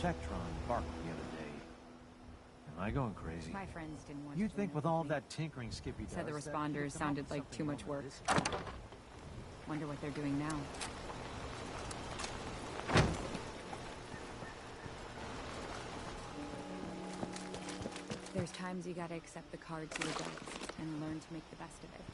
Chektron barked the other day. Am I going crazy? My friends didn't want You'd to think join with up all me. that tinkering Skippy does... Said the that he'd responders come up sounded with like something too much more work. this- Wonder what they're doing now. There's times you gotta accept the cards you were dealt and learn to make the best of it.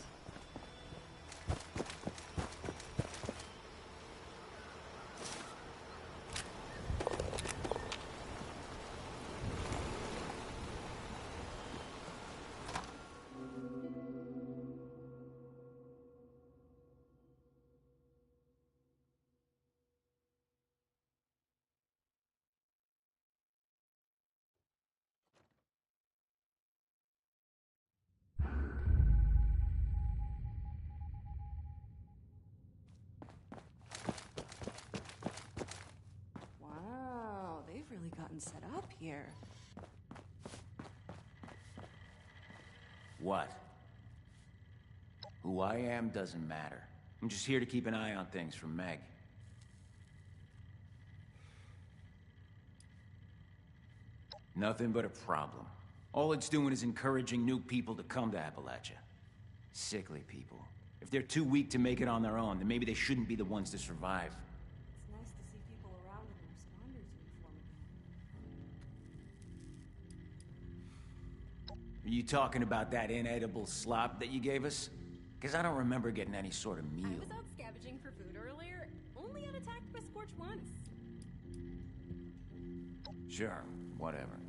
Wow, they've really gotten set up here. What? Who I am doesn't matter. I'm just here to keep an eye on things from Meg. Nothing but a problem. All it's doing is encouraging new people to come to Appalachia. Sickly people. If they're too weak to make it on their own, then maybe they shouldn't be the ones to survive. It's nice to see people around in the responders uniform again. Are you talking about that inedible slop that you gave us? Because I don't remember getting any sort of meal. I was out scavenging for food earlier. Only got attacked by Scorch once. Sure, whatever.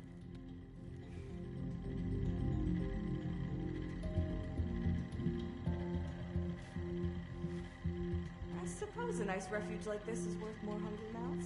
I suppose a nice refuge like this is worth more hungry mouths.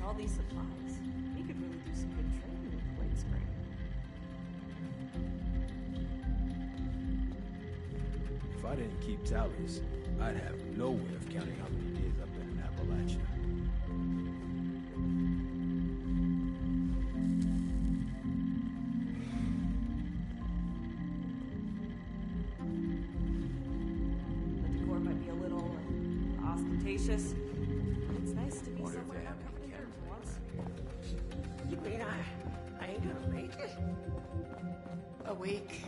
All these supplies. We could really do some good trading with Blade Spring. If I didn't keep tallies, I'd have no way of counting how many days I've been in Appalachia. The decor might be a little ostentatious. It's nice to be Wonder if somewhere they have not covered any in dirt for cameras once. You mean I ain't gonna make it? A week.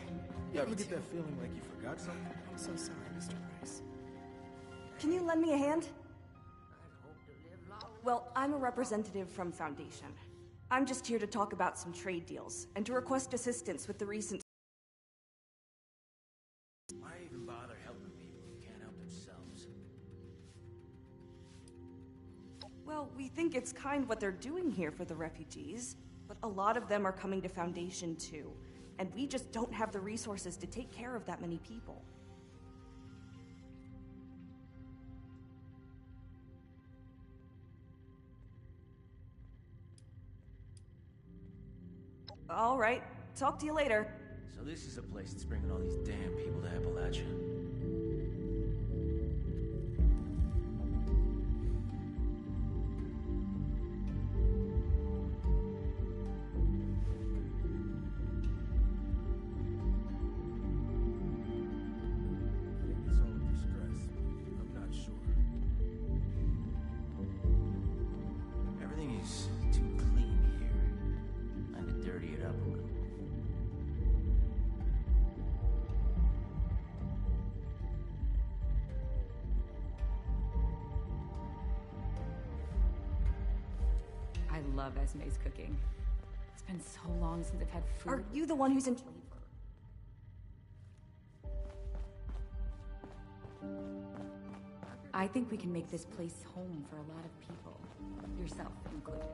You ever get that feeling like you forgot something? I'm so sorry, Mr. Price. Can you lend me a hand? I'd hope to live long. Well, I'm a representative from Foundation. I'm just here to talk about some trade deals and to request assistance with the recent... Why even bother helping people who can't help themselves? Well, we think it's kind what they're doing here for the refugees, but a lot of them are coming to Foundation too, and we just don't have the resources to take care of that many people. All right, talk to you later. So this is a place that's bringing all these damn people to Appalachia. I think it's all under stress. I'm not sure. Everything is too clean here. Time to dirty it up a little. I love Esme's cooking. It's been so long since I've had food. Are you the one who's in... flavor. I think we can make this place home for a lot of people, yourself included.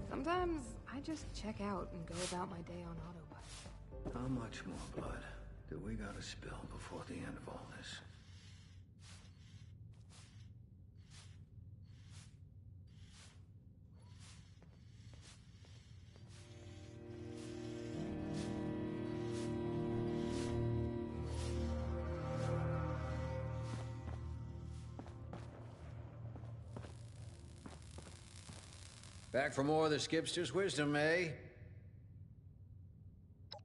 Sometimes I just check out and go about my day on autopilot. How much more blood do we gotta spill before the end of all this? Back for more of the Skipster's wisdom, eh?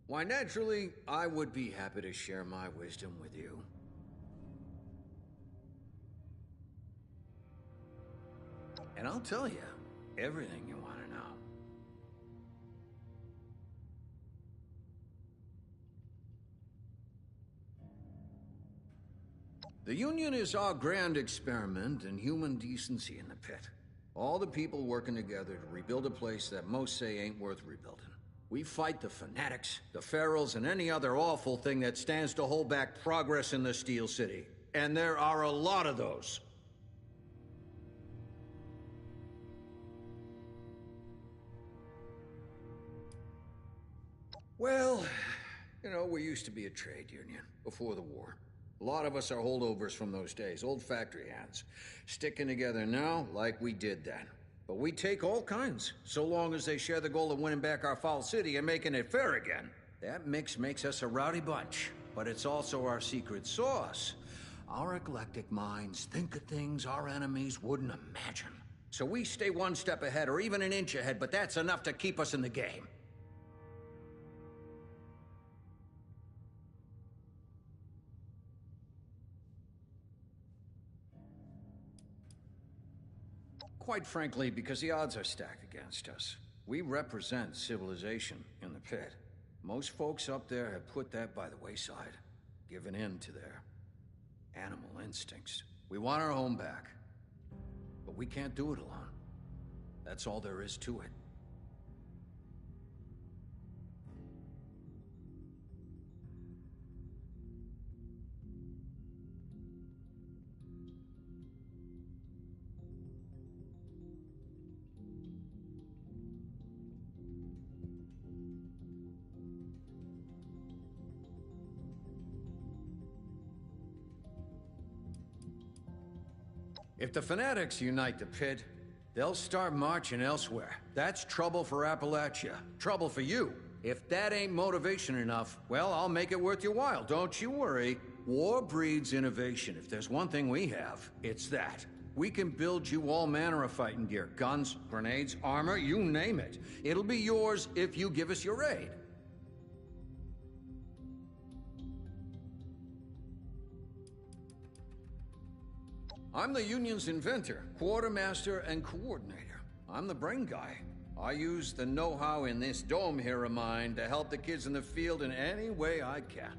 Why, naturally, I would be happy to share my wisdom with you. And I'll tell you everything you want to know. The Union is our grand experiment in human decency in the pit. All the people working together to rebuild a place that most say ain't worth rebuilding. We fight the fanatics, the ferals, and any other awful thing that stands to hold back progress in the Steel City. And there are a lot of those. Well, you know, we used to be a trade union before the war. A lot of us are holdovers from those days, old factory hands. Sticking together now like we did then. But we take all kinds, so long as they share the goal of winning back our foul city and making it fair again. That mix makes us a rowdy bunch, but it's also our secret sauce. Our eclectic minds think of things our enemies wouldn't imagine. So we stay one step ahead or even an inch ahead, but that's enough to keep us in the game. Quite frankly, because the odds are stacked against us. We represent civilization in the pit. Most folks up there have put that by the wayside, given in to their animal instincts. We want our home back, but we can't do it alone. That's all there is to it. If the fanatics unite the pit, they'll start marching elsewhere. That's trouble for Appalachia. Trouble for you. If that ain't motivation enough, well, I'll make it worth your while. Don't you worry. War breeds innovation. If there's one thing we have, it's that. We can build you all manner of fighting gear. Guns, grenades, armor, you name it. It'll be yours if you give us your aid. I'm the Union's inventor, quartermaster, and coordinator. I'm the brain guy. I use the know-how in this dome here of mine to help the kids in the field in any way I can.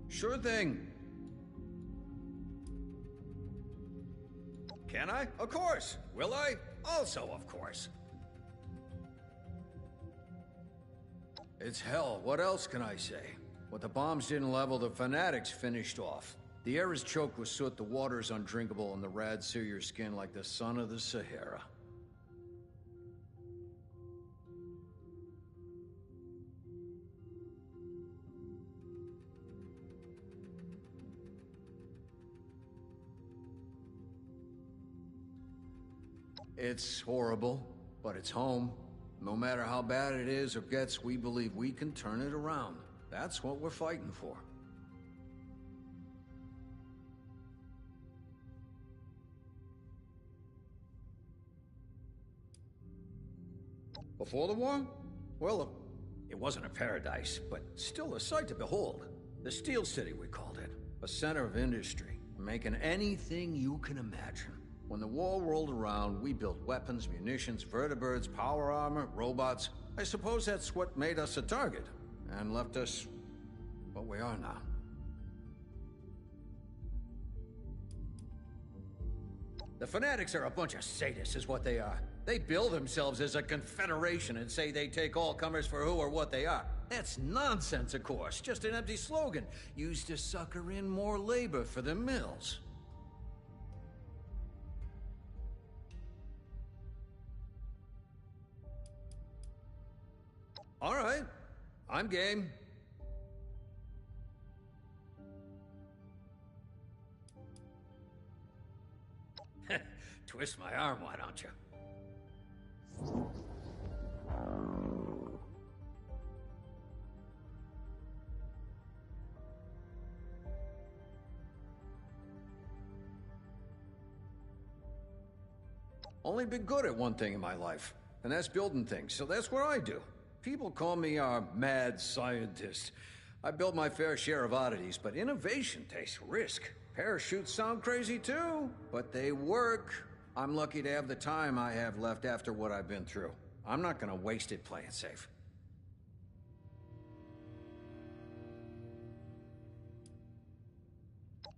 Sure thing. Can I? Of course. Will I? Also, of course. It's hell. What else can I say? What the bombs didn't level, the fanatics finished off. The air is choked with soot, the water is undrinkable, and the rads sear your skin like the sun of the Sahara. It's horrible, but it's home. No matter how bad it is or gets, we believe we can turn it around. That's what we're fighting for. Before the war? Well, it wasn't a paradise, but still a sight to behold. The Steel City, we called it. A center of industry, making anything you can imagine. When the war rolled around, we built weapons, munitions, vertibirds, power armor, robots. I suppose that's what made us a target, and left us what we are now. The fanatics are a bunch of sadists, is what they are. They bill themselves as a confederation and say they take all comers for who or what they are. That's nonsense, of course, just an empty slogan, used to sucker in more labor for the mills. All right, I'm game. Twist my arm, why don't you? Only been good at one thing in my life, and that's building things, so that's what I do. People call me a mad scientist. I build my fair share of oddities, but innovation takes risk. Parachutes sound crazy too, but they work. I'm lucky to have the time I have left after what I've been through. I'm not gonna waste it playing safe.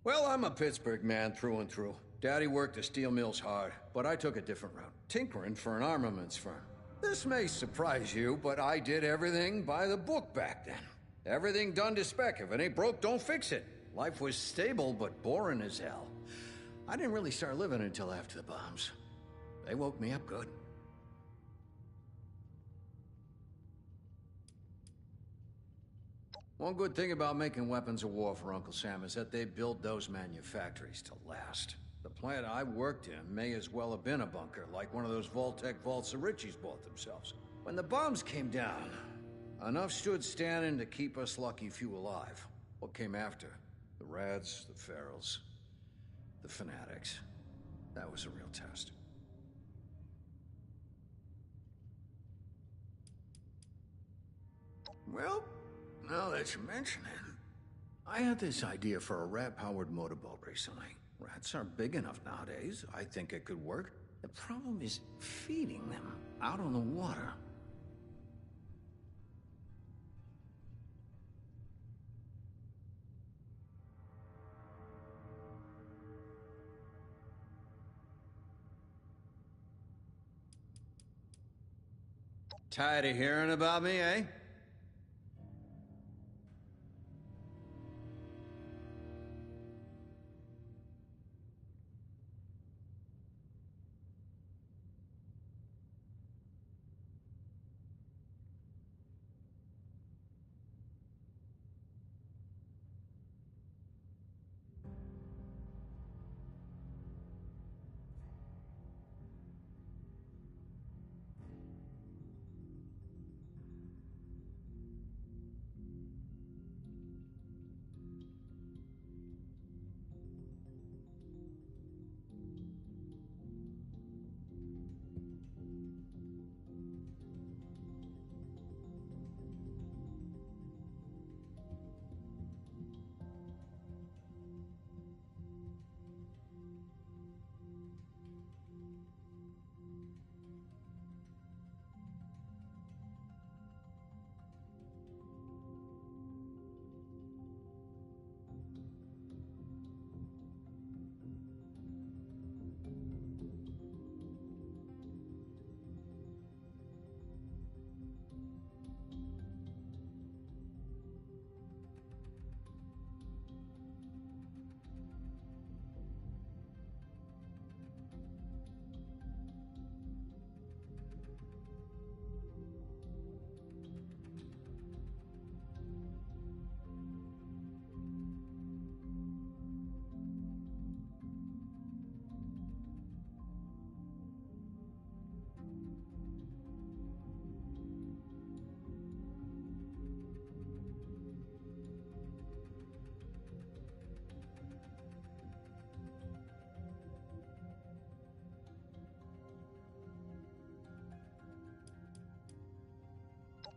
Well, I'm a Pittsburgh man through and through. Daddy worked the steel mills hard, but I took a different route, tinkering for an armaments firm. This may surprise you, but I did everything by the book back then. Everything done to spec. If it ain't broke, don't fix it. Life was stable, but boring as hell. I didn't really start living until after the bombs. They woke me up good. One good thing about making weapons of war for Uncle Sam is that they build those manufactories to last. The plant I worked in may as well have been a bunker, like one of those Vault-Tec vaults the Richies bought themselves. When the bombs came down, enough stood standing to keep us lucky few alive. What came after? The Rads, the Ferals, the Fanatics. That was a real test. Well, now that you mention it, I had this idea for a rat-powered motorboat recently. Rats aren't big enough nowadays. I think it could work. The problem is feeding them out on the water. Tired of hearing about me, eh?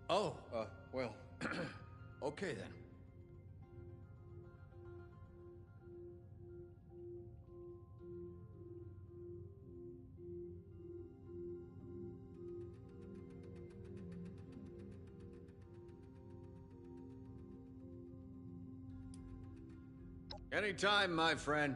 Oh, well, okay then. Anytime, my friend.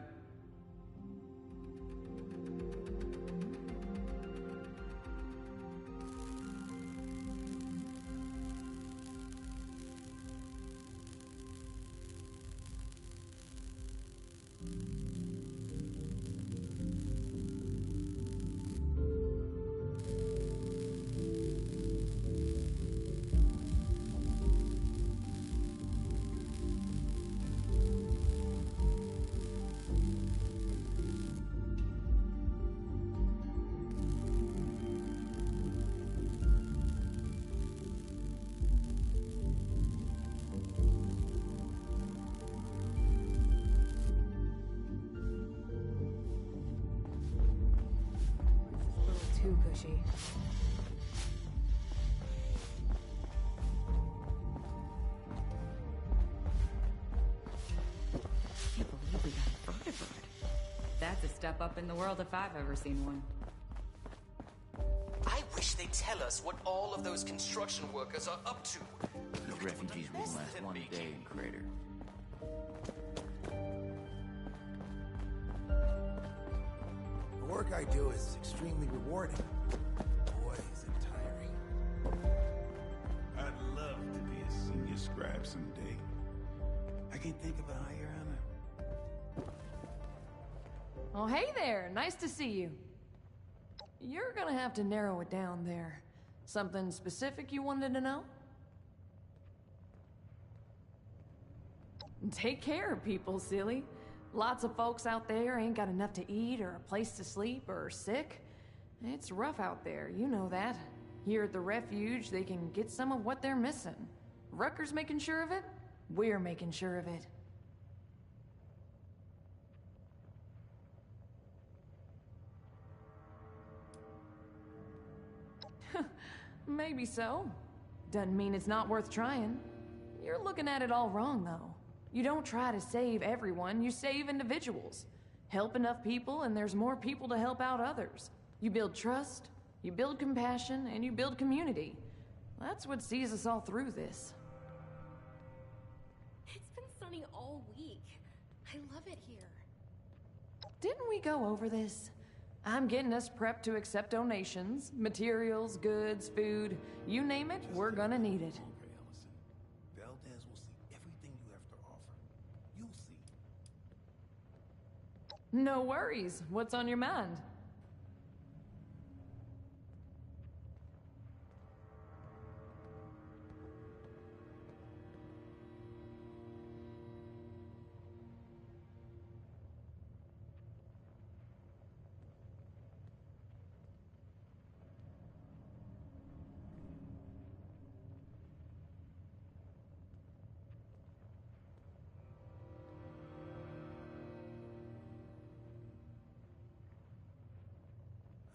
squishy. Can't believe we got a vertebrate. That's a step up in the world if I've ever seen one. I wish they'd tell us what all of those construction workers are up to. These refugees wouldn't last one day in Crater. The work I do is extremely rewarding. Boy, is it tiring. I'd love to be a senior scribe someday. I can think of a higher honor. Oh, hey there. Nice to see you. You're gonna have to narrow it down there. Something specific you wanted to know? Take care of people, silly. Lots of folks out there ain't got enough to eat or a place to sleep or are sick. It's rough out there, you know that. Here at the refuge, they can get some of what they're missing. Rutger's making sure of it. We're making sure of it. Maybe so. Doesn't mean it's not worth trying. You're looking at it all wrong, though. You don't try to save everyone, you save individuals. Help enough people, and there's more people to help out others. You build trust, you build compassion, and you build community. That's what sees us all through this. It's been sunny all week. I love it here. Didn't we go over this? I'm getting us prepped to accept donations, materials, goods, food. You name it, we're gonna need it. Okay, Ellison. Valdez will see everything you have to offer. You'll see. No worries. What's on your mind?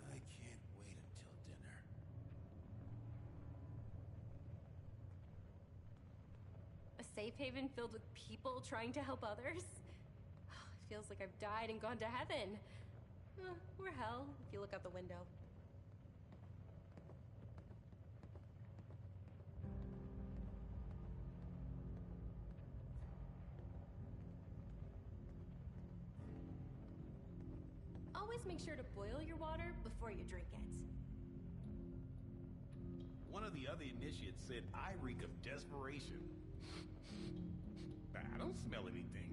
I can't wait until dinner. A safe haven filled with people trying to help others? It feels like I've died and gone to heaven. Or hell, if you look out the window. Always make sure to boil your water before you drink it. One of the other initiates said I reek of desperation. I don't smell anything.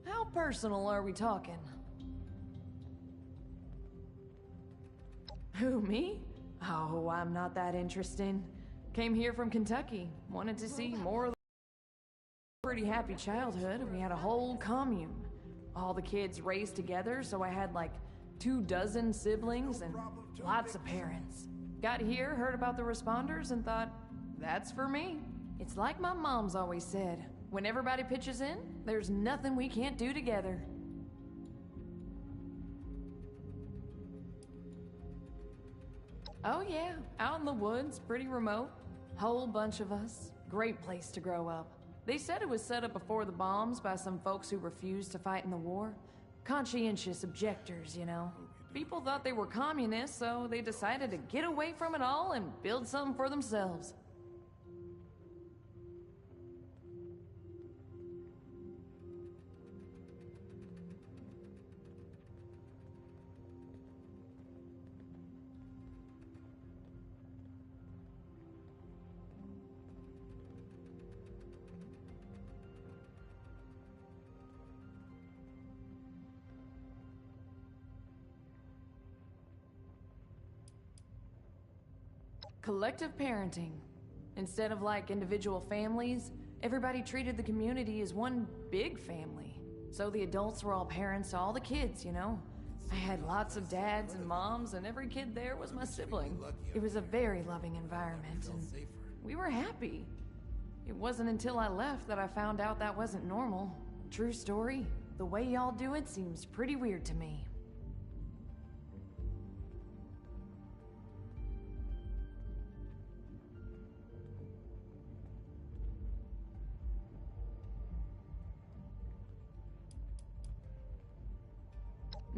How personal are we talking? Who, me? Oh, I'm not that interesting. Came here from Kentucky. Wanted to see more of the pretty happy childhood. We had a whole commune. All the kids raised together, so I had like 24 siblings and lots of parents. Got here, heard about the responders, and thought, that's for me. It's like my mom's always said. When everybody pitches in, there's nothing we can't do together. Oh yeah, out in the woods, pretty remote. Whole bunch of us. Great place to grow up. They said it was set up before the bombs by some folks who refused to fight in the war. Conscientious objectors, you know. People thought they were communists, so they decided to get away from it all and build something for themselves. Collective parenting. Instead of like individual families, everybody treated the community as one big family. So the adults were all parents to all the kids, you know? I had lots of dads and moms, and every kid there was my sibling. It was a very loving environment, and we were happy. It wasn't until I left that I found out that wasn't normal. True story. The way y'all do it seems pretty weird to me.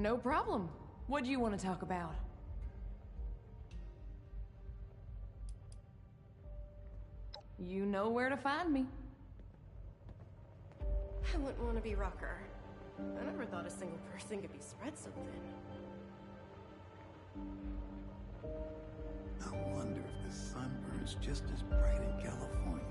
No problem. What do you want to talk about? You know where to find me. I wouldn't want to be Rucker. I never thought a single person could be spread so thin. I wonder if the sun burns just as bright in California.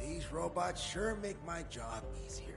These robots sure make my job easier.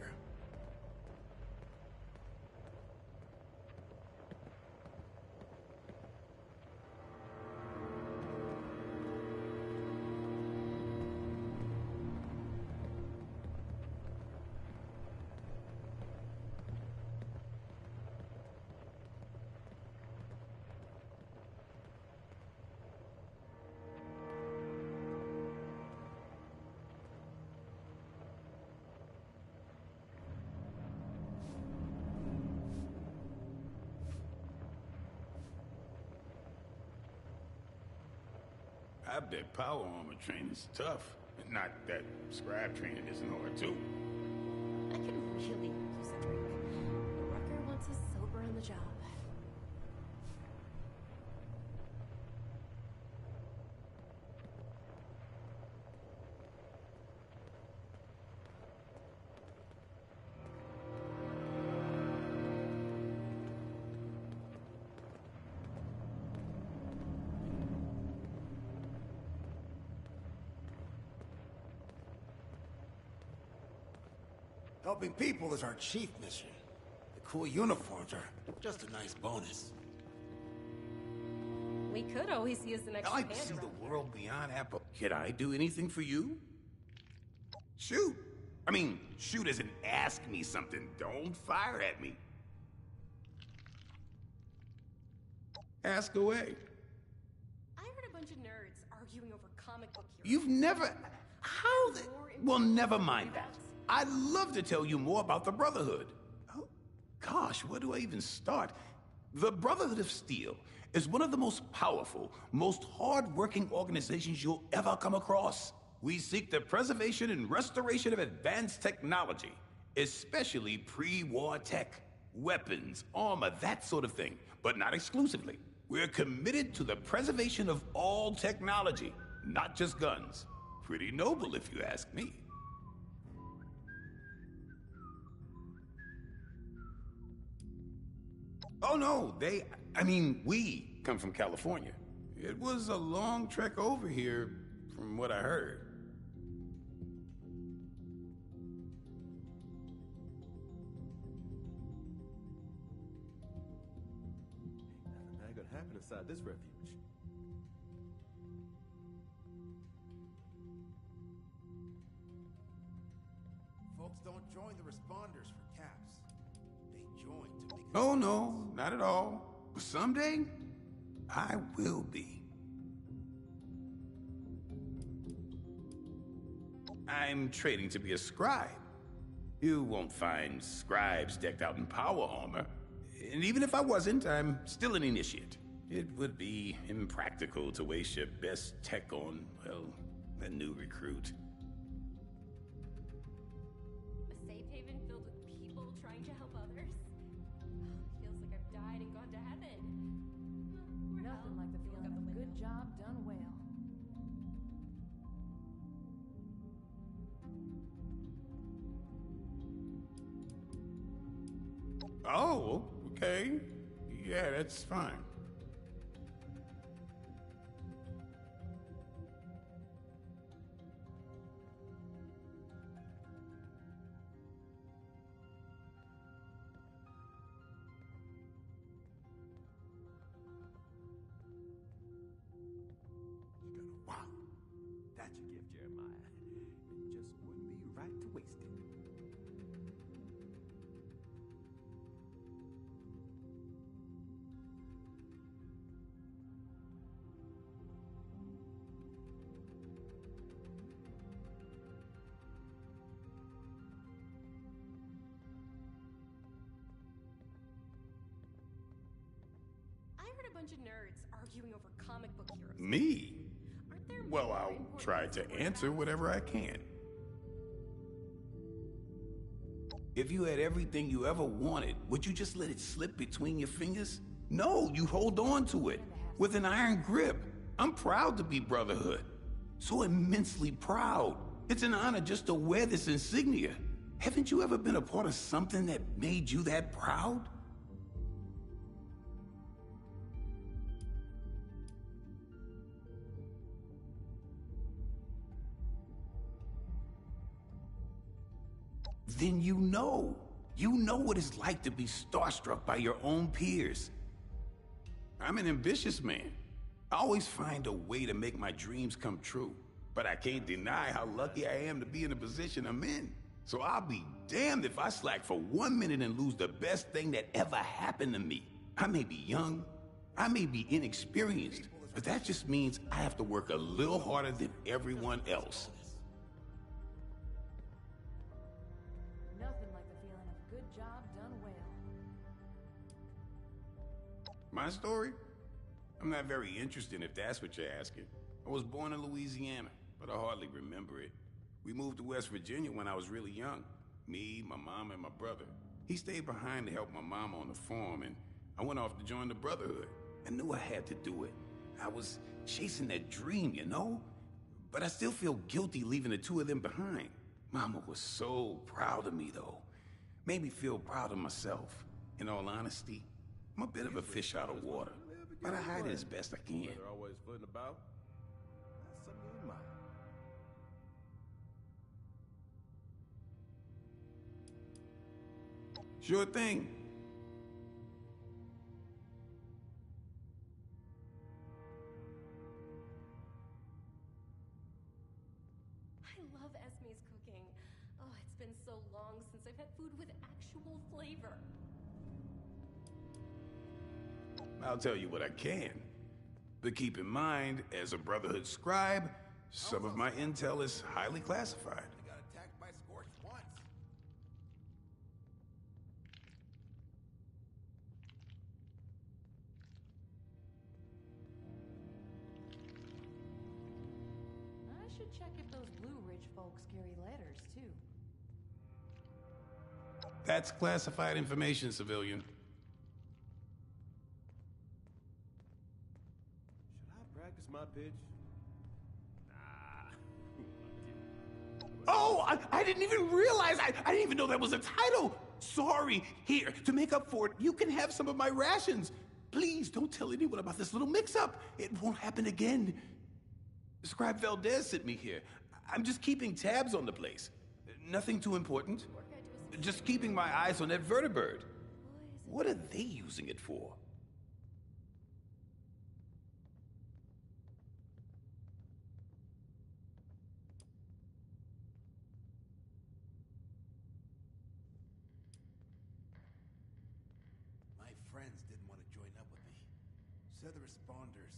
I bet power armor training's tough. Not that scribe training isn't hard too. I can really use a drink. Rucker wants us sober on the job. Helping people is our chief mission. The cool uniforms are just a nice bonus. We could always use an I extra like to hand see around the here. world beyond Apple. Can I do anything for you? Shoot. I mean, shoot as in ask me something. Don't fire at me. Ask away. I heard a bunch of nerds arguing over comic book heroes. You've never... How the... Well, never mind that. I'd love to tell you more about the Brotherhood. Oh, gosh, where do I even start? The Brotherhood of Steel is one of the most powerful, most hard-working organizations you'll ever come across. We seek the preservation and restoration of advanced technology, especially pre-war tech, weapons, armor, that sort of thing, but not exclusively. We're committed to the preservation of all technology, not just guns. Pretty noble, if you ask me. Oh no, we come from California. It was a long trek over here, from what I heard. Nothing bad gonna happen inside this refuge. Folks don't join the responders for caps. They join to make... Oh no, not at all. But someday, I will be. I'm training to be a scribe. You won't find scribes decked out in power armor. And even if I wasn't, I'm still an initiate. It would be impractical to waste your best tech on, well, a new recruit. A safe haven filled with people trying to help others? Feels like I've died and gone to heaven. Nothing like the feeling of a good job done well. Oh, okay. Yeah, that's fine. bunch of nerds arguing over comic book heroes. Me? Aren't there Well, more I'll important try things to worry answer about? whatever I can. If you had everything you ever wanted, would you just let it slip between your fingers? No, you hold on to it with an iron grip. I'm proud to be Brotherhood. So immensely proud. It's an honor just to wear this insignia. Haven't you ever been a part of something that made you that proud? Then you know. You know what it's like to be starstruck by your own peers. I'm an ambitious man. I always find a way to make my dreams come true. But I can't deny how lucky I am to be in the position I'm in. So I'll be damned if I slack for 1 minute and lose the best thing that ever happened to me. I may be young, I may be inexperienced, but that just means I have to work a little harder than everyone else. Nothing like the feeling of good job done well. My story? I'm not very interested if that's what you're asking. I was born in Louisiana, but I hardly remember it. We moved to West Virginia when I was really young. Me, my mom, and my brother. He stayed behind to help my mom on the farm, and I went off to join the Brotherhood. I knew I had to do it. I was chasing that dream, you know? But I still feel guilty leaving the two of them behind. Mama was so proud of me, though. Made me feel proud of myself. In all honesty, I'm a bit of a fish out of water, but I hide it as best I can. They're always footing about. That's something in mind. Sure thing. I love Esme's cooking. Oh, it's been so long since I've had food with actual flavor. I'll tell you what I can. But keep in mind, as a Brotherhood scribe, some of my intel is highly classified. I got attacked by Scorch once. I should check if those Blue Ridge folks carry letters, too. That's classified information, civilian. Should I practice my pitch? Oh, I didn't even realize. I didn't even know that was a title. Sorry. Here, to make up for it, you can have some of my rations. Please don't tell anyone about this little mix-up. It won't happen again. Scribe Valdez sent me here. I'm just keeping tabs on the place. Nothing too important. Just keeping my eyes on that vertibird. What are they using it for? My friends didn't want to join up with me. Said the responders.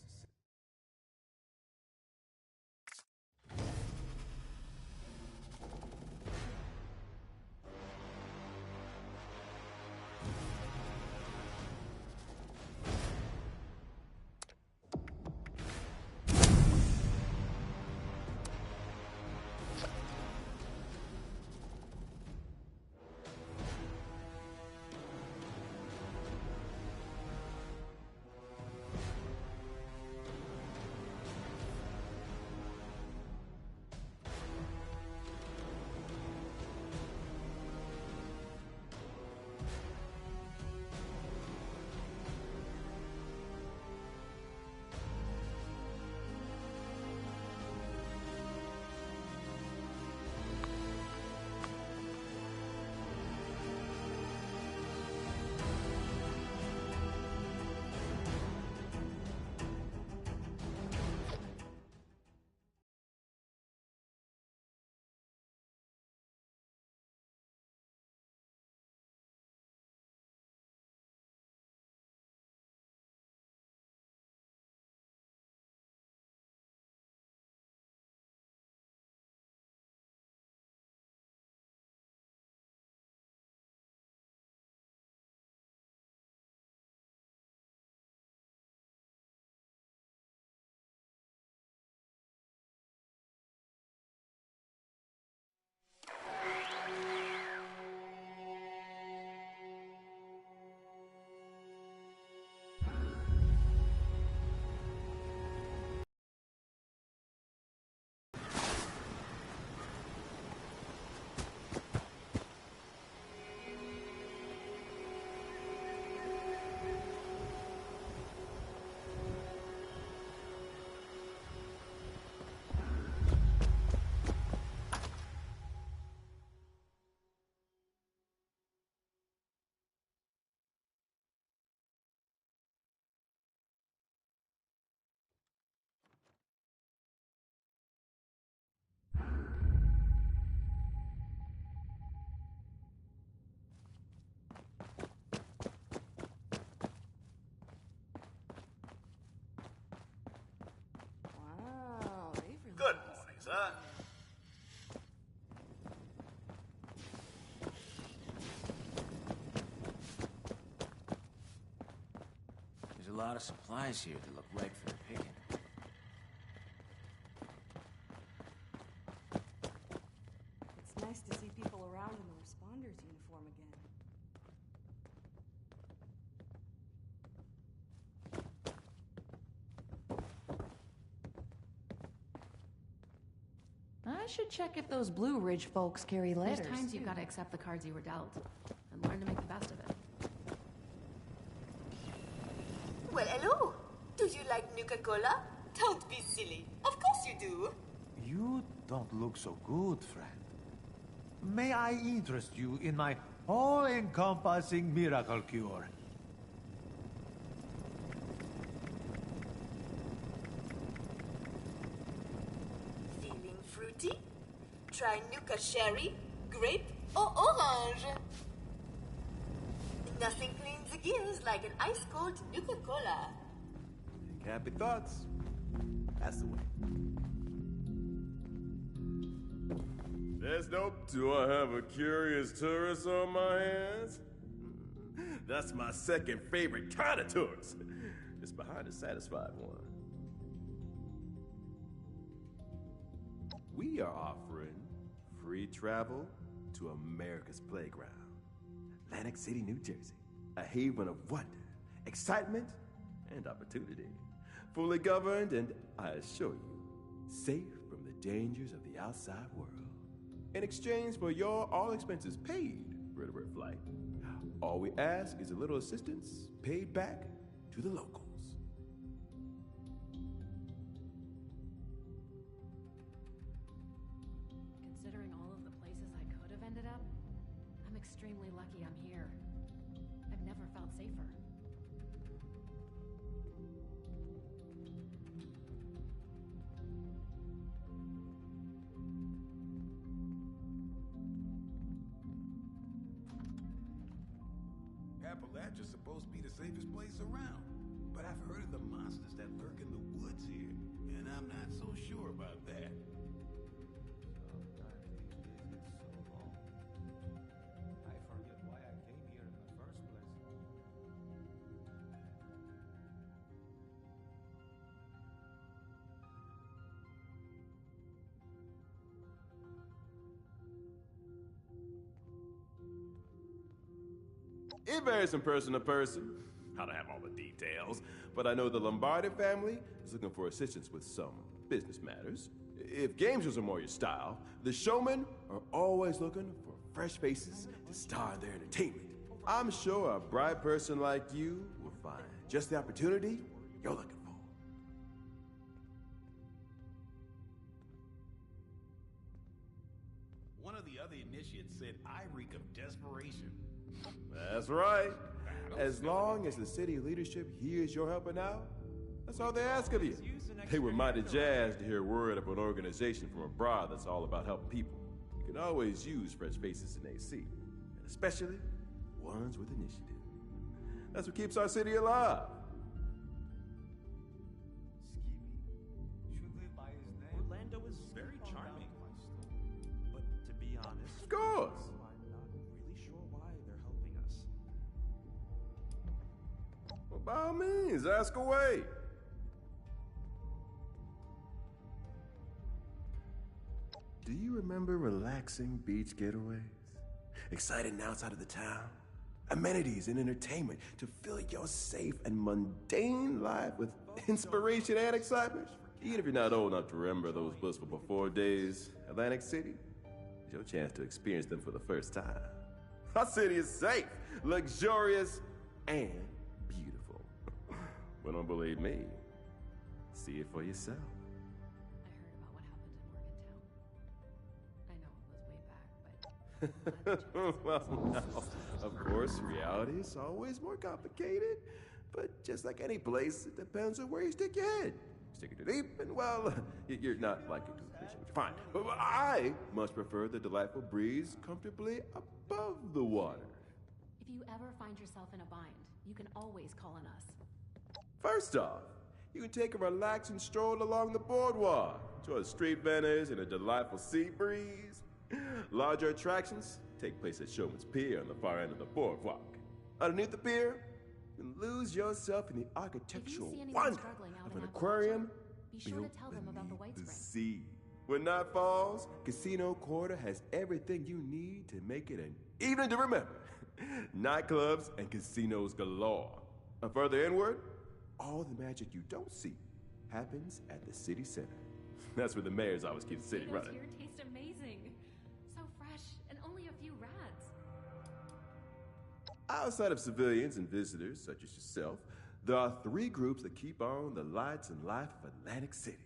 Sir? There's a lot of supplies here that look ripe for the picking. It's nice to see people around in the responders uniform again. I should check if those Blue Ridge folks carry letters. There's times you've got to accept the cards you were dealt and learn to make the best of it. Well, hello. Do you like Nuka-Cola? Don't be silly. Of course you do. You don't look so good, friend. May I interest you in my all-encompassing miracle cure? Feeling fruity? Try Nuka Sherry, Grape, or Orange. Nothing cleans the gears like an ice-cold Nuka-Cola. Happy thoughts. That's the way. That's dope. Do I have a curious tourist on my hands? That's my second favorite kind of tourist. It's behind a satisfied one. We are offering free travel to America's playground. Atlantic City, New Jersey. A haven of wonder, excitement, and opportunity. Fully governed and, I assure you, safe from the dangers of the outside world. In exchange for your all expenses paid River flight, all we ask is a little assistance paid back to the locals. Considering all of the places I could have ended up, I'm extremely lucky I'm here. I've never felt safer. Appalachia's supposed to be the safest place around. But I've heard of the monsters that lurk in the woods here, and I'm not so sure about that. I forget why I came here in the first place. It varies from person to person. I don't have all the details, but I know the Lombardi family is looking for assistance with some business matters. If games are more your style, the showmen are always looking for fresh faces to star in their entertainment. I'm sure a bright person like you will find just the opportunity you're looking for. One of the other initiates said I reek of desperation. That's right. As long as the city leadership hears you're helping out, that's all they ask of you. They were mighty jazzed to hear word of an organization from abroad that's all about helping people. You can always use fresh faces in AC, and especially ones with initiative. That's what keeps our city alive. Orlando is very charming. But to be honest, Of course. I'm not really sure why they're helping us. Well, by all means, ask away. Do you remember relaxing beach getaways? Exciting outside of the town? Amenities and entertainment to fill your safe and mundane life with inspiration and excitement? Even if you're not old enough to remember those blissful before days, Atlantic City is your chance to experience them for the first time. Our city is safe, luxurious, and beautiful. But don't believe me. See it for yourself. I heard about what happened in Morgantown. I know it was way back, but... Well, now, of course, reality is always more complicated. But just like any place, it depends on where you stick your head. Stick it too deep, and well, you're not likely to appreciate it. Fine. But I much prefer the delightful breeze comfortably above the water. If you ever find yourself in a bind, you can always call on us. First off, you can take a relaxing stroll along the boardwalk. towards street vendors and a delightful sea breeze. Larger attractions take place at Showman's Pier on the far end of the boardwalk. Underneath the pier, you can lose yourself in the architectural wonder of an aquarium Be sure to tell them about the White the Spring. sea. When night falls, Casino Quarter has everything you need to make it an evening to remember. Nightclubs and casinos galore. And further inward, all the magic you don't see happens at the city center. That's where the mayor's always keeps the city Potatoes running. here taste amazing. So fresh, and only a few rads. Outside of civilians and visitors such as yourself, there are three groups that keep on the lights and life of Atlantic City.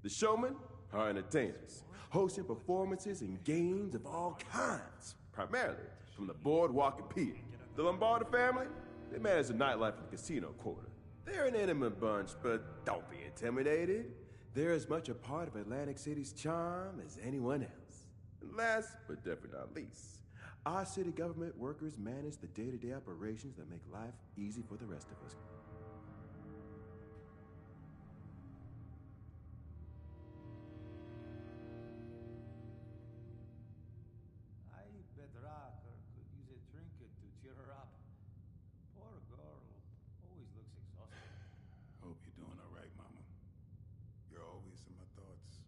The showmen are entertainers, hosting performances and games of all kinds, primarily from the boardwalk and pier. The Lombardi family, they manage the nightlife in the Casino Quarter. They're an intimate bunch, but don't be intimidated. They're as much a part of Atlantic City's charm as anyone else. And last, but definitely not least, our city government workers manage the day-to-day operations that make life easy for the rest of us. I bet Rocker could use a trinket to cheer her up. Poor girl always looks exhausted. Hope you're doing all right, Mama. You're always in my thoughts.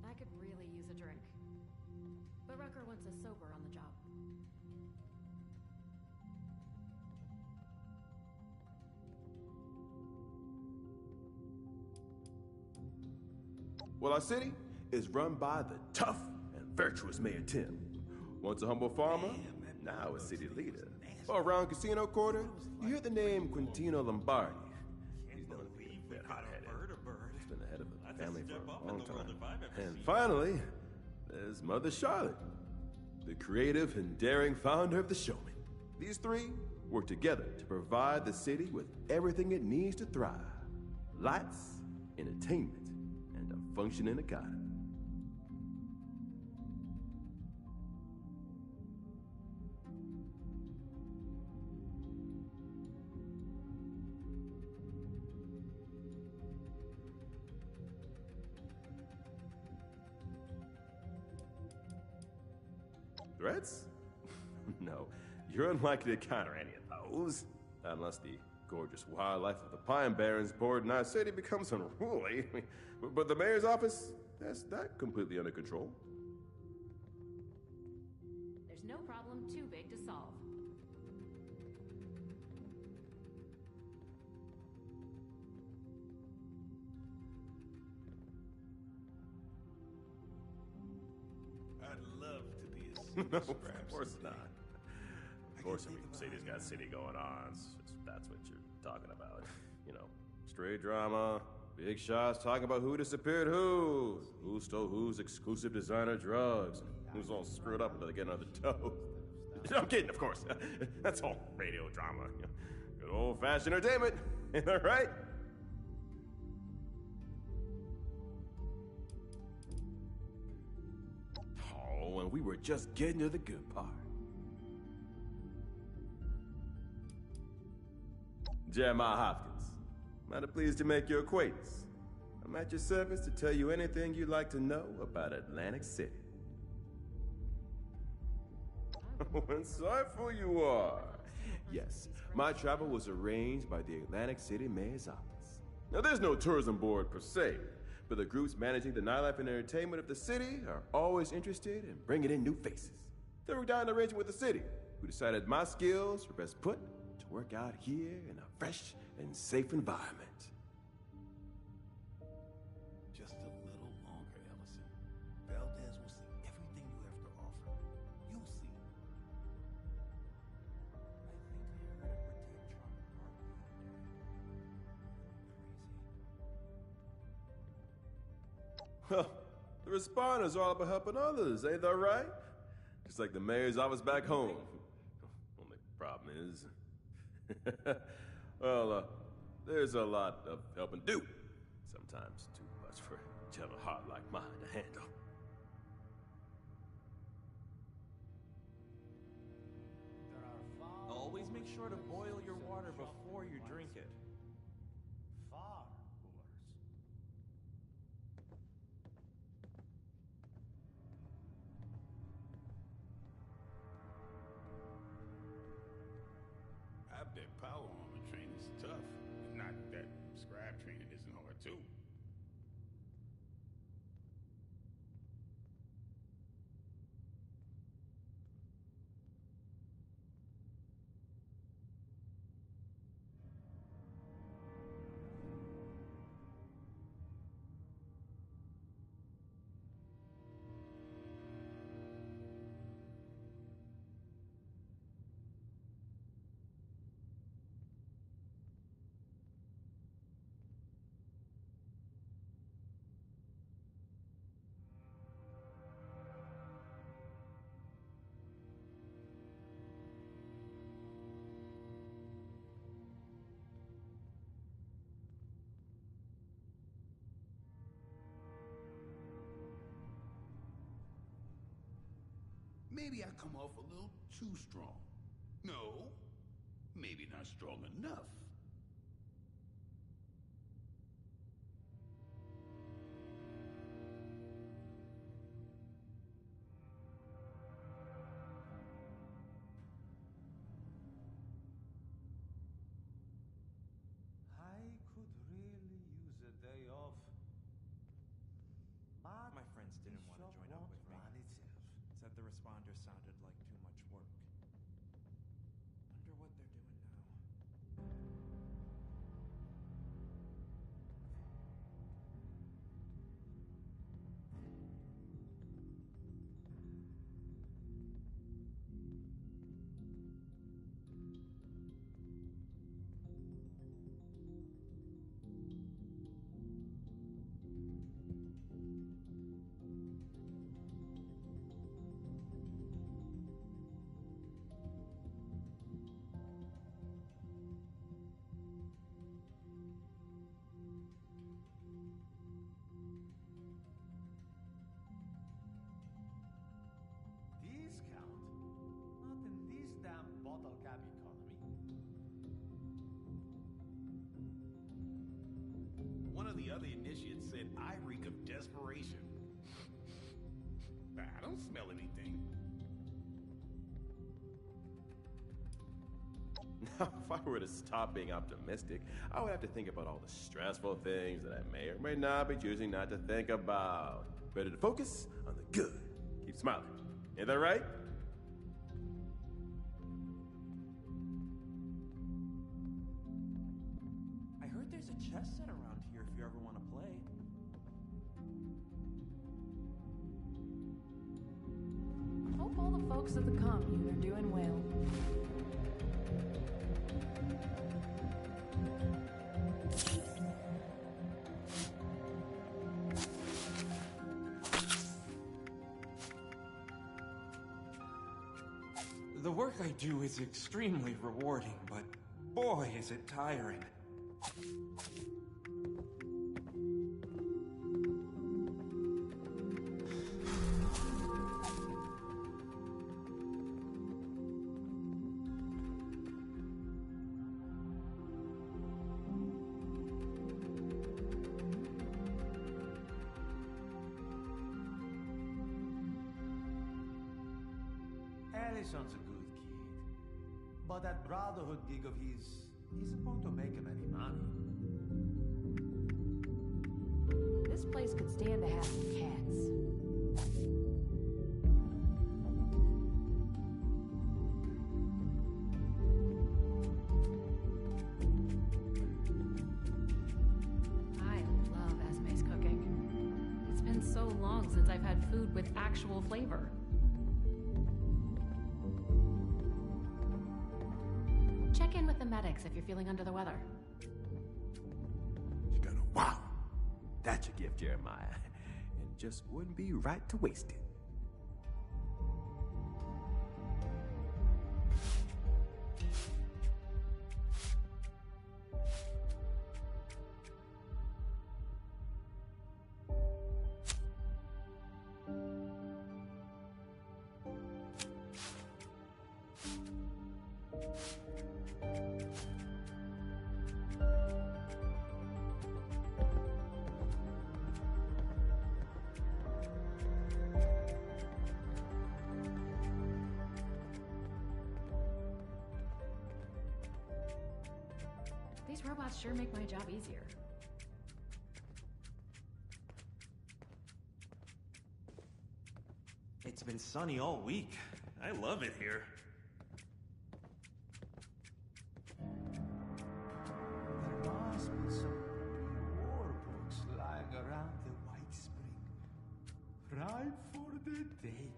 I could really use a drink. But Rucker wants us sober on the job. Well, our city is run by the tough and virtuous Mayor Tim. Once a humble farmer, now a city leader. Around Casino Quarter, you hear the name Quintino Lombardi. He's known to be a bit hot-headed. He's been the head of the family for a long time. And finally, there's Mother Charlotte, the creative and daring founder of the Showman. These three work together to provide the city with everything it needs to thrive. Lights, entertainment, and a functioning economy. Threats? No, you're unlikely to encounter any of those. Unless the gorgeous wildlife of the Pine Barrens board in our city becomes unruly. But the mayor's office, that's not completely under control. There's no problem too big to solve. I'd love to be a No, of course not. Of course, every city's got city going on. It's just, that's what you're talking about. You know, straight drama, big shots talking about who disappeared who stole whose exclusive designer drugs, who's all screwed up until they get another dough. I'm kidding, of course. That's all radio drama. Good old-fashioned entertainment. Ain't that right? Oh, and we were just getting to the good part. Jeremiah Hopkins. Mighty pleased to make your acquaintance. I'm at your service to tell you anything you'd like to know about Atlantic City. Oh, insightful you are. Yes, my travel was arranged by the Atlantic City Mayor's office. Now, there's no tourism board per se, but the groups managing the nightlife and entertainment of the city are always interested in bringing in new faces. They worked out an arrangement with the city, who decided my skills were best put to work out here in a fresh and safe environment. Just a little longer, Ellison. Valdez will see everything Well, the responders are all about helping others, ain't that right? Just like the mayor's office back home. Only problem is... well, there's a lot of helping do. Sometimes too much for a gentle heart like mine to handle. Always make sure to boil your water before you drink it. Far worse. I bet power armor training's tough. Not that scribe training isn't hard too. Maybe I come off a little too strong. No, maybe not strong enough. I could really use a day off. But My friends didn't want to the shop join up won't with me. run itself. Said the responders sounded like too much work. Wonder what they're doing now. Discount? Not in this damn bottle cap economy. One of the other initiates said I reek of desperation. I don't smell anything. Now, if I were to stop being optimistic, I would have to think about all the stressful things that I may or may not be choosing not to think about. Better to focus on the good. Keep smiling. Ain't that right? I heard there's a chess set around here if you ever want to play. Hope all the folks at the commune are doing well. The work I do is extremely rewarding, but boy, is it tiring. Allison's a good kid. But that Brotherhood gig of his isn't going to make him any money. This place could stand to have some cats. I love Esme's cooking. It's been so long since I've had food with actual flavor. Check in with the medics if you're feeling under the weather. Wow. That's your gift, Jeremiah. And just wouldn't be right to waste it. These robots sure make my job easier. It's been sunny all week. I love it here. There must be some war books lying around the White Spring, ripe for the taking.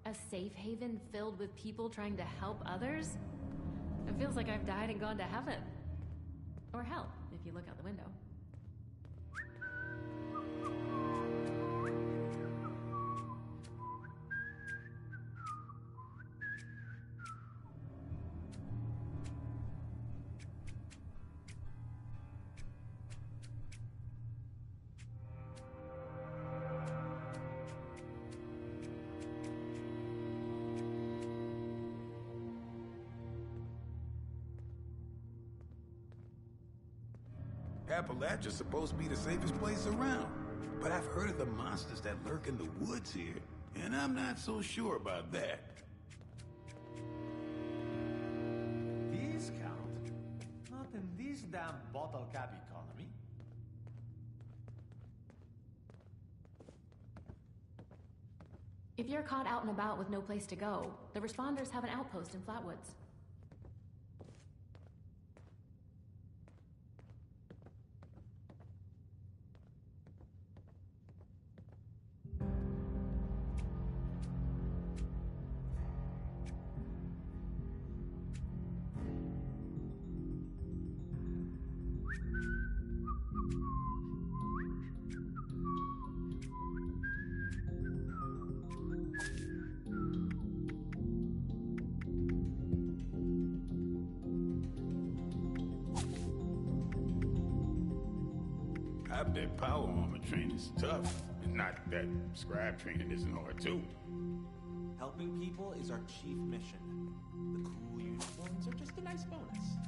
A safe haven filled with people trying to help others? It feels like I've died and gone to heaven. Or hell, if you look out the window. Appalachia's supposed to be the safest place around. But I've heard of the monsters that lurk in the woods here, and I'm not so sure about that. Discount? Not in this damn bottle cap economy. If you're caught out and about with no place to go, the responders have an outpost in Flatwoods. That power armor training's tough. Not that scribe training isn't hard too. Helping people is our chief mission. The cool uniforms are just a nice bonus.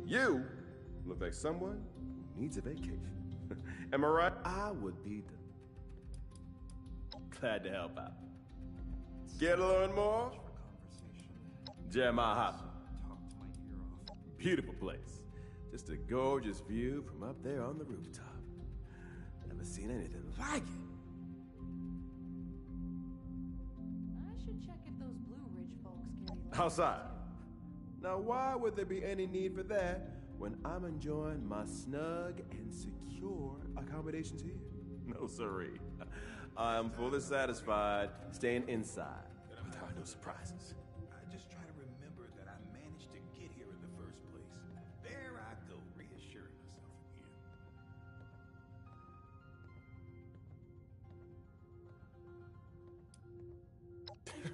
You look like someone who needs a vacation. Am I right? I would be glad to help out. Care to learn more? Jeremiah Hopper. Beautiful place. Just a gorgeous view from up there on the rooftop. Never seen anything like it. I should check if those Blue Ridge folks carry lights. Outside. Now, why would there be any need for that when I'm enjoying my snug and secure accommodations here? No, sirree. I am fully satisfied staying inside without no surprises. I just try to remember that I managed to get here in the first place. There I go, reassuring myself again.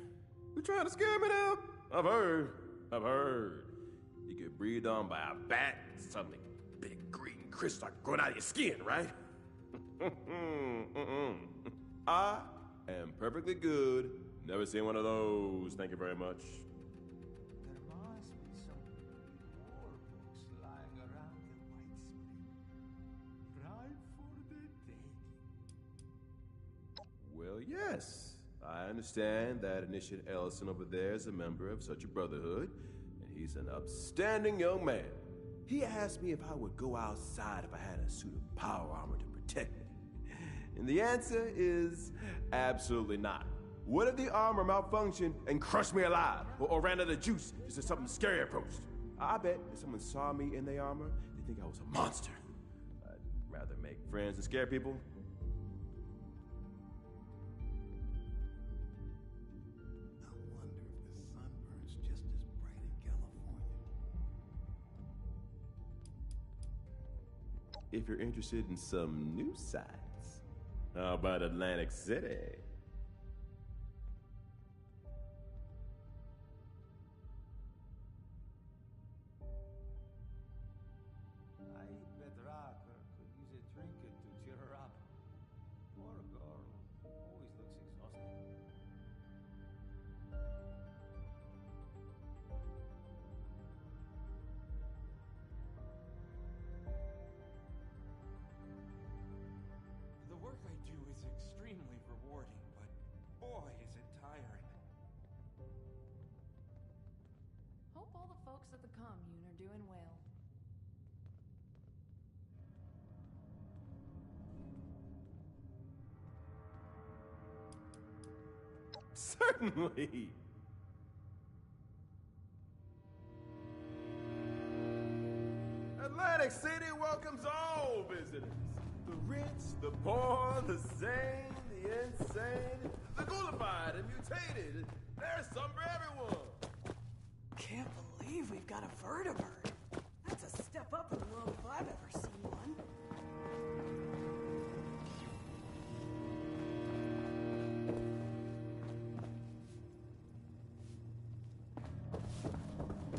You trying to scare me now? I've heard. You get breathed on by a bat, suddenly big green crystals start growing out of your skin, right? I am perfectly good. Never seen one of those. Thank you very much. There must be some war books lying around the White Spring, ripe for the taking. Well, yes. I understand that Initiate Ellison over there is a member of such a brotherhood, and he's an upstanding young man. He asked me if I would go outside if I had a suit of power armor to protect me. And the answer is absolutely not. What if the armor malfunctioned and crushed me alive, or ran out of juice just as something scary approached? I bet if someone saw me in their armor, they'd think I was a monster. I'd rather make friends than scare people. If you're interested in some new sights, how about Atlantic City? I bet Rocker could use a trinket to cheer her up. Poor girl, always looks exhausted. The work I do is extremely rewarding, but boy, is it tiring. Hope all the folks at the commune are doing well. Certainly. Atlantic City welcomes all visitors. The rich, the poor, the sane, the insane, the ghoulified and mutated. There's some for everyone. Can't believe we've got a vertibird. That's a step up in the world if I've ever seen one.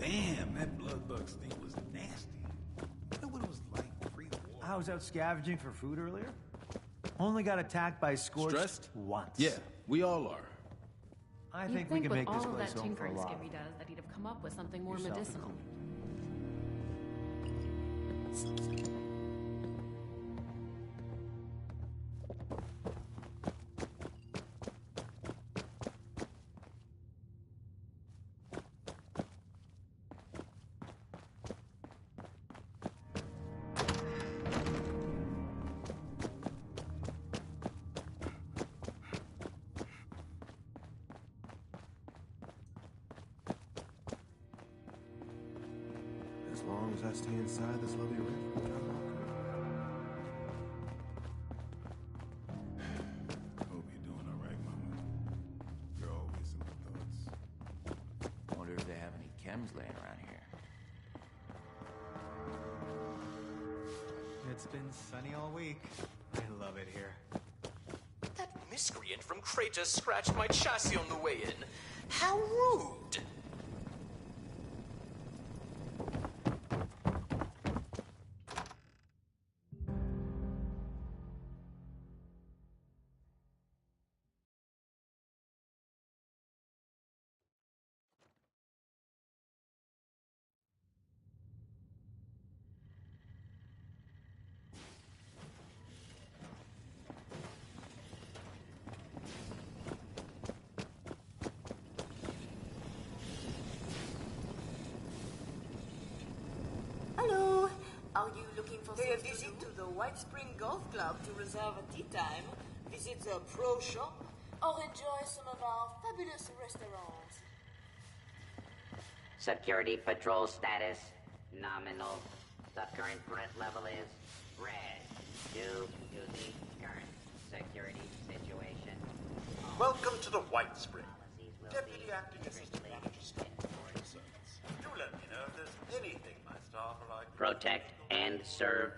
Damn, that bloodbug stink was nasty. You know what it was like pre-war? I was out scavenging for food earlier. Only got attacked by scorched Stressed? once. Yeah, we all are. I You'd think we can with make this all of place that home for a tinkering lot. Skippy does that he'd have come up with something more Yourself medicinal. As long as I stay inside this lovely refuge, I'm Hope you're doing all right, Mama. You're always in my thoughts. Wonder if they have any chems laying around here. It's been sunny all week. I love it here. That miscreant from Kratos scratched my chassis on the way in. How rude! Hello. Are you looking for a visit to the White Spring Golf Club to reserve a tea time, visit the pro shop, or enjoy some of our fabulous restaurants? Security patrol status, nominal. The current threat level is red. Due to the current security situation. Welcome to the White Spring. Will Deputy be Acting Assistant Manager Scott for service. Do let me know if there's anything my staff are like. protect and serve.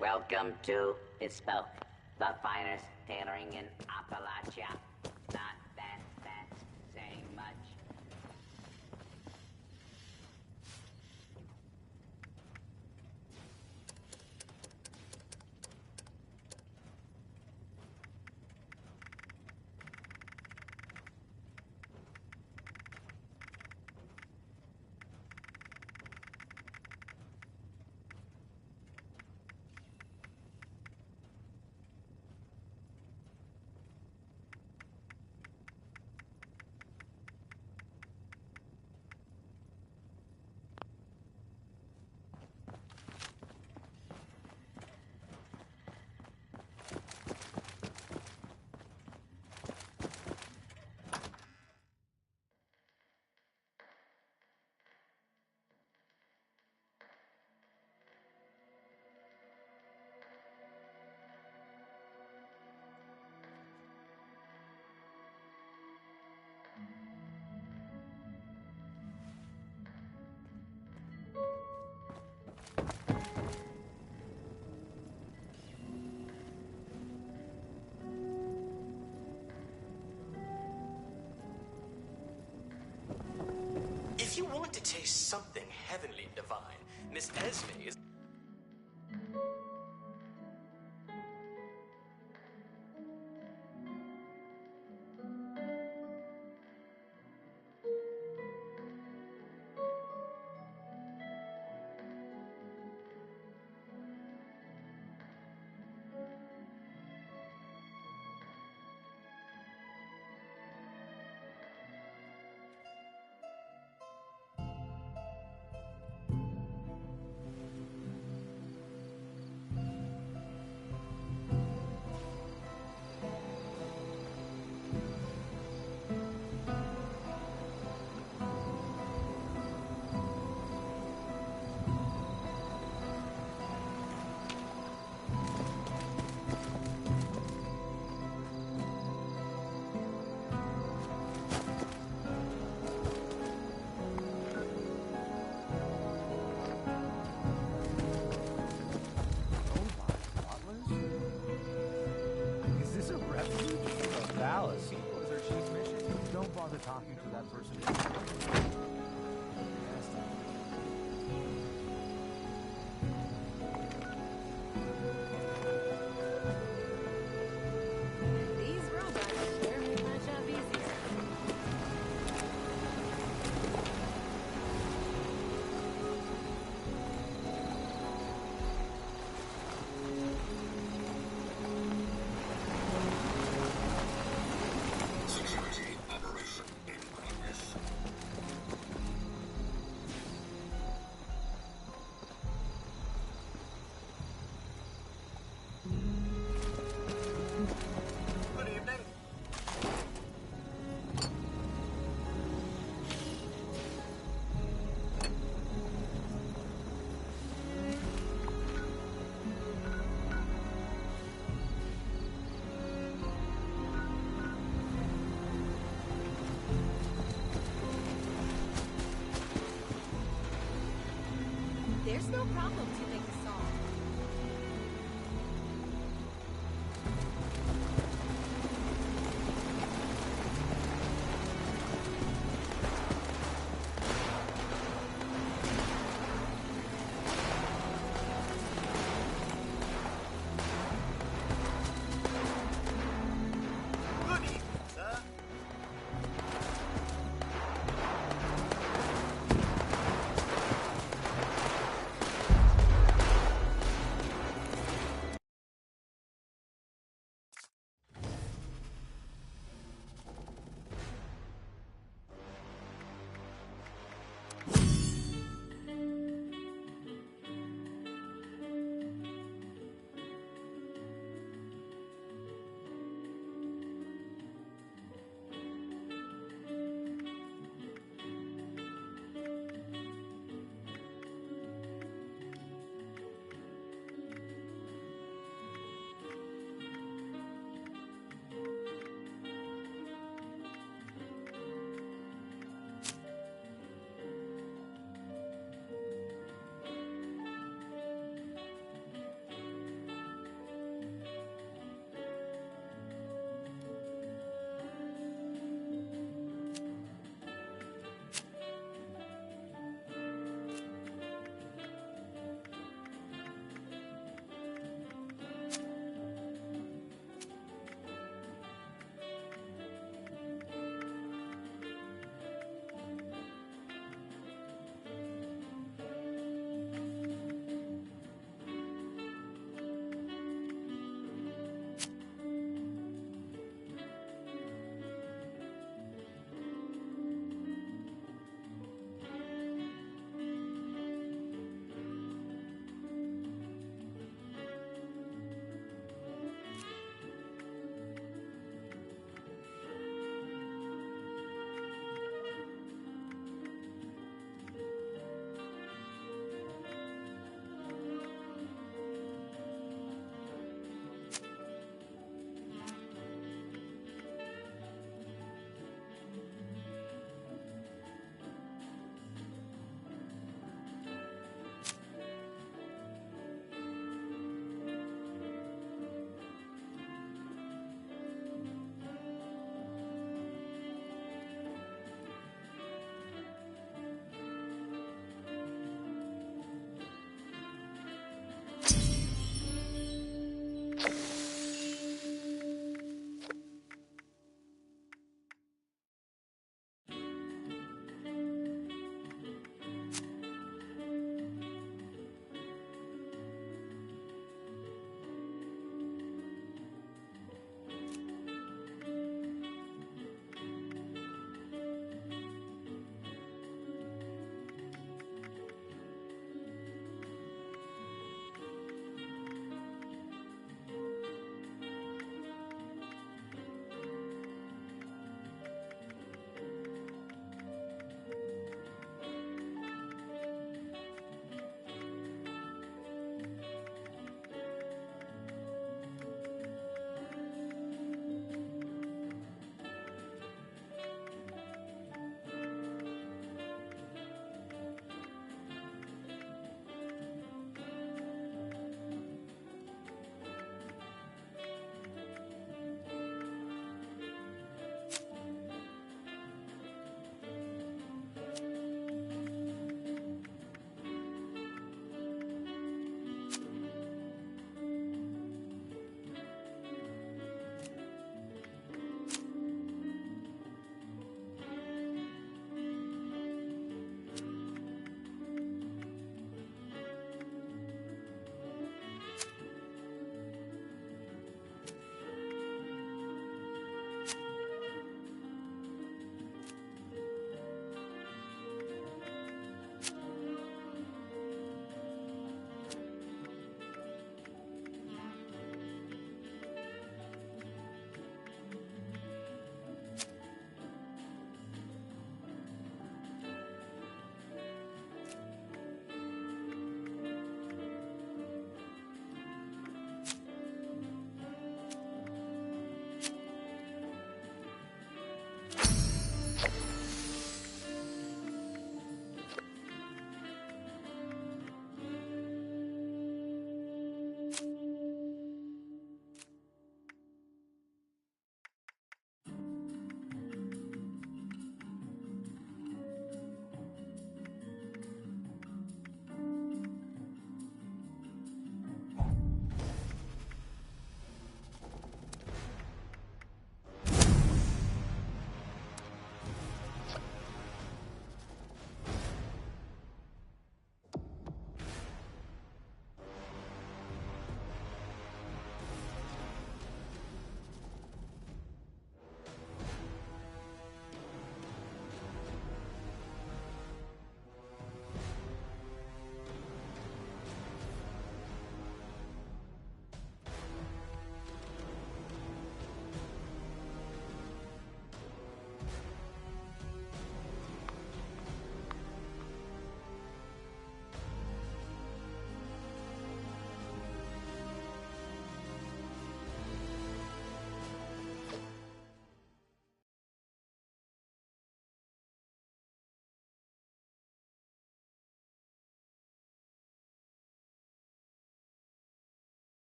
Welcome to Bespoke, the finest tailoring in Appalachia. Not that that's saying much. If you want to taste something heavenly and divine, Miss Esme is... Is this a refuge or a palace? What is our chief mission? Don't bother talking to that person. These robots sure make my job easier. Security operation in progress. Good evening. There's no problem too big to solve. Good evening, sir.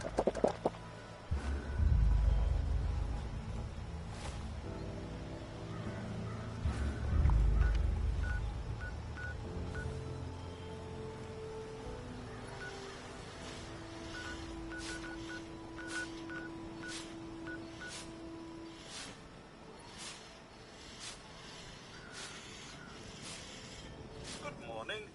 Good morning.